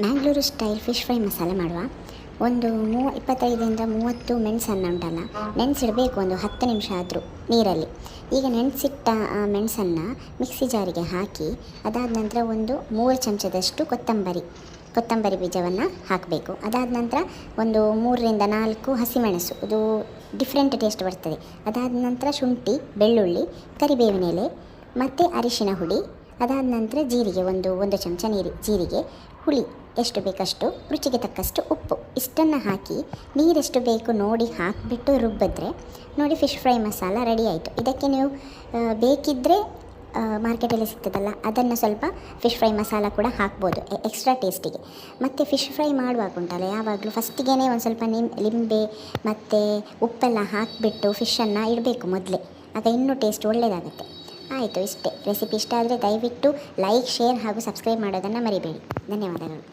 Mangalore style fish fry ಮಸಾಲೆ ಮಾಡುವ. ಒಂದು 25ರಿಂದ 30 ಮೆಣಸನ್ನು ಉಂಟಲ್ಲ, ನೆನೆಸಿಡಬೇಕು ಒಂದು 10 ನಿಮಿಷ ಆದರೂ ನೀರಲ್ಲಿ. ಈಗ ನೆನೆಸಿಟ್ಟ ಮೆಣಸನ್ನು ಮಿಕ್ಸಿ ಜಾರಿಗೆ ಹಾಕಿ, ಅದಾದ ನಂತರ ಒಂದು 3 ಚಮಚದಷ್ಟು ಕೊತ್ತಂಬರಿ ಬೀಜವನ್ನು ಹಾಕಬೇಕು. ಅದಾದ ನಂತರ ಒಂದು 3ರಿಂದ 4 ಹಸಿಮೆಣಸು, ಅದು ಡಿಫ್ರೆಂಟ್ ಟೇಸ್ಟ್ ಬರ್ತದೆ. ಅದಾದ ನಂತರ ಶುಂಠಿ, ಬೆಳ್ಳುಳ್ಳಿ, ಕರಿಬೇವಿನ ಎಲೆ ಮತ್ತು ಅರಿಶಿನ ಹುಡಿ. ಅದಾದ ನಂತರ ಜೀರಿಗೆ, ಒಂದು ಚಮಚ ಜೀರಿಗೆ, ಹುಳಿ ಎಷ್ಟು ಬೇಕಷ್ಟು, ರುಚಿಗೆ ತಕ್ಕಷ್ಟು ಉಪ್ಪು, ಇಷ್ಟನ್ನು ಹಾಕಿ ನೀರೆಷ್ಟು ಬೇಕು ನೋಡಿ ಹಾಕಿಬಿಟ್ಟು ರುಬ್ಬಿದ್ರೆ ನೋಡಿ ಫಿಶ್ ಫ್ರೈ ಮಸಾಲ ರೆಡಿ ಆಯಿತು. ಇದಕ್ಕೆ ನೀವು ಬೇಕಿದ್ದರೆ ಮಾರ್ಕೆಟಲ್ಲಿ ಸಿಗ್ತದಲ್ಲ, ಅದನ್ನು ಸ್ವಲ್ಪ ಫಿಶ್ ಫ್ರೈ ಮಸಾಲ ಕೂಡ ಹಾಕ್ಬೋದು ಎಕ್ಸ್ಟ್ರಾ ಟೇಸ್ಟಿಗೆ. ಮತ್ತು ಫಿಶ್ ಫ್ರೈ ಮಾಡುವಾಗ ಉಂಟಲ್ಲ, ಯಾವಾಗಲೂ ಫಸ್ಟಿಗೆ ಒಂದು ಸ್ವಲ್ಪ ಲಿಂಬೆ ಮತ್ತು ಉಪ್ಪೆಲ್ಲ ಹಾಕಿಬಿಟ್ಟು ಫಿಶನ್ನು ಇಡಬೇಕು ಮೊದಲೇ, ಆಗ ಇನ್ನೂ ಟೇಸ್ಟ್ ಒಳ್ಳೆಯದಾಗುತ್ತೆ. ಆಯಿತು, ಇಷ್ಟೇ. ರೆಸಿಪಿ ಇಷ್ಟ ಆದರೆ ದಯವಿಟ್ಟು ಲೈಕ್, ಶೇರ್ ಹಾಗೂ ಸಬ್ಸ್ಕ್ರೈಬ್ ಮಾಡೋದನ್ನು ಮರಿಬೇಡಿ. ಧನ್ಯವಾದಗಳು.